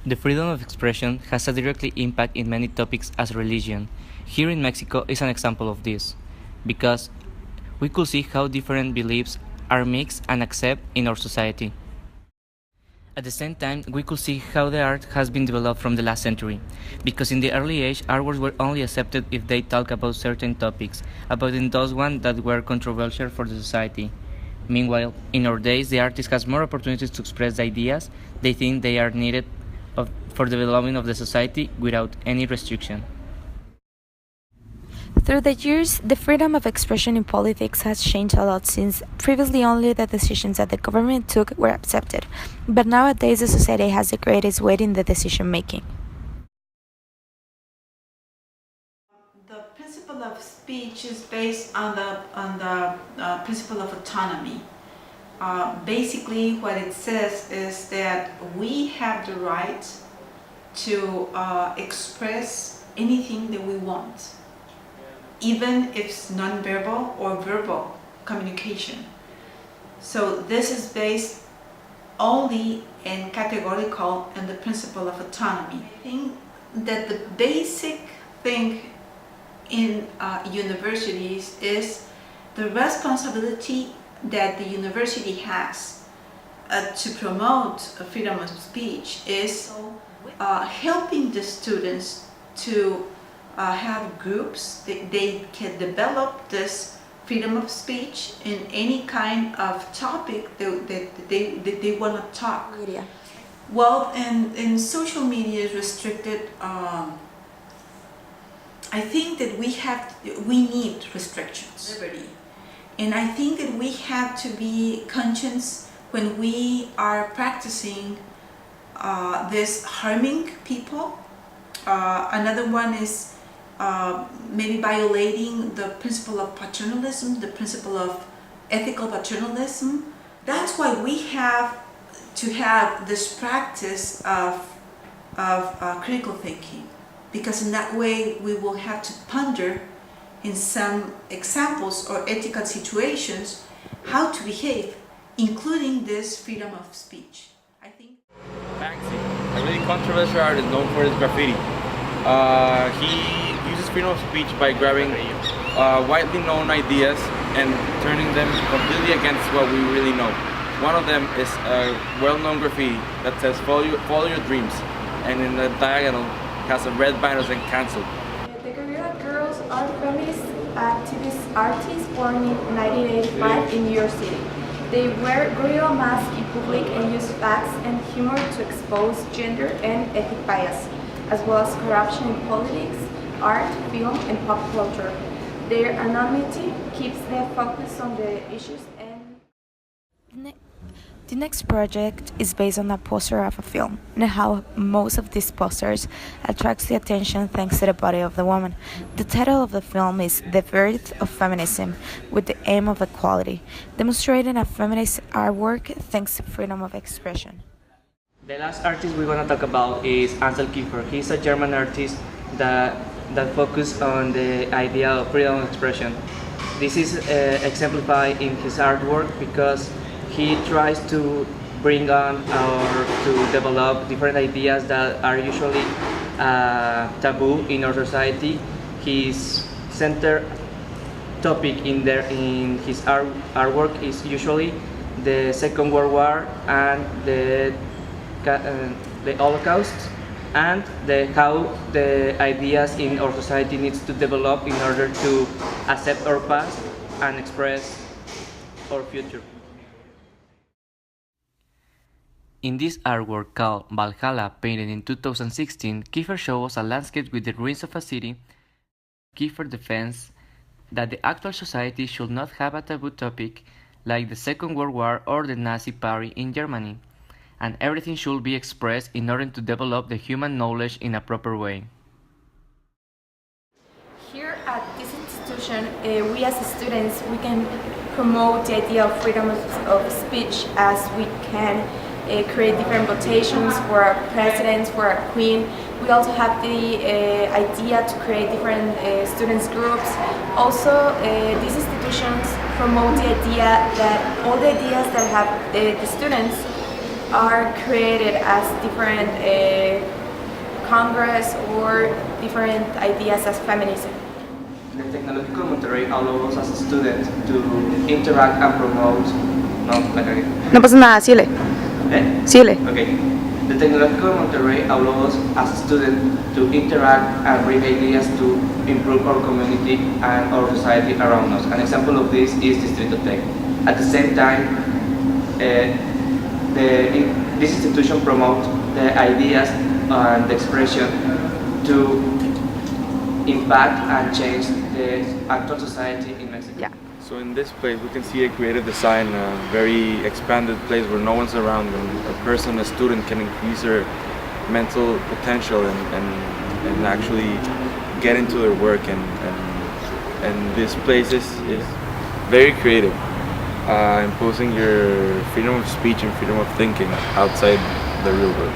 The freedom of expression has a direct impact in many topics as religion. Here in Mexico is an example of this, because we could see how different beliefs are mixed and accepted in our society. At the same time, we could see how the art has been developed from the last century, because in the early age, artworks were only accepted if they talk about certain topics, avoiding those ones that were controversial for the society. Meanwhile, in our days, the artist has more opportunities to express the ideas they think they are needed for the development of the society without any restriction. Through the years, the freedom of expression in politics has changed a lot since previously only the decisions that the government took were accepted, but nowadays the society has the greatest weight in the decision making. The principle of speech is based on the principle of autonomy. Basically, what it says is that we have the right to express anything that we want, even if it's nonverbal or verbal communication. So this is based only and categorical on the principle of autonomy. I think that the basic thing in universities is the responsibility that the university has to promote freedom of speech is helping the students to have groups that they can develop this freedom of speech in any kind of topic that they want to talk. Media. Well, and social media is restricted. I think that we need restrictions, liberty, and I think that we have to be conscious when we are practicing this harming people. Another one is maybe violating the principle of paternalism, the principle of ethical paternalism. That's why we have to have this practice of critical thinking, because in that way we will have to ponder in some examples or ethical situations how to behave, including this freedom of speech. I think Banksy, a really controversial artist known for his graffiti. He uses freedom of speech by grabbing widely known ideas and turning them completely against what we really know. One of them is a well-known graffiti that says follow your dreams, and in the diagonal has a red banner saying cancelled. The Guerrilla Girls are feminist activist artists born in 1985 in New York City. They wear gorilla masks in public and use facts and humor to expose gender and ethnic bias, as well as corruption in politics, art, film, and pop culture. Their anonymity keeps them focused on the issues and The next project is based on a poster of a film, and how most of these posters attracts the attention thanks to the body of the woman. The title of the film is The Birth of Feminism, with the aim of equality, demonstrating a feminist artwork thanks to freedom of expression. The last artist we're going to talk about is Ansel Kiefer. He's a German artist that focuses on the idea of freedom of expression. This is exemplified in his artwork because he tries to bring on or to develop different ideas that are usually taboo in our society. His center topic in his artwork is usually the Second World War and the Holocaust, and how the ideas in our society needs to develop in order to accept our past and express our future. In this artwork called Valhalla, painted in 2016, Kiefer shows a landscape with the ruins of a city. Kiefer defends that the actual society should not have a taboo topic like the Second World War or the Nazi Party in Germany, and everything should be expressed in order to develop the human knowledge in a proper way. here at this institution, we as students, we can promote the idea of freedom of speech, as we can create different votations for our president, for our queen. We also have the idea to create different students groups. Also, these institutions promote the idea that all the ideas that have the students are created as different congress or different ideas as feminism. The Technological Monterrey allows us as students to interact and promote. No, like again. No pasa nada, síguele. Eh? Síguele. Okay. The Technological Monterrey allows us as students to interact and bring ideas to improve our community and our society around us. An example of this is Distrito Tech. At the same time, this institution promotes the ideas and the expression to impact and change the actual society in Mexico. Ya. So in this place, we can see a creative design, a very expanded place where no one's around, and a person, a student, can increase their mental potential and actually get into their work. And this place is very creative, imposing your freedom of speech and freedom of thinking outside the real world.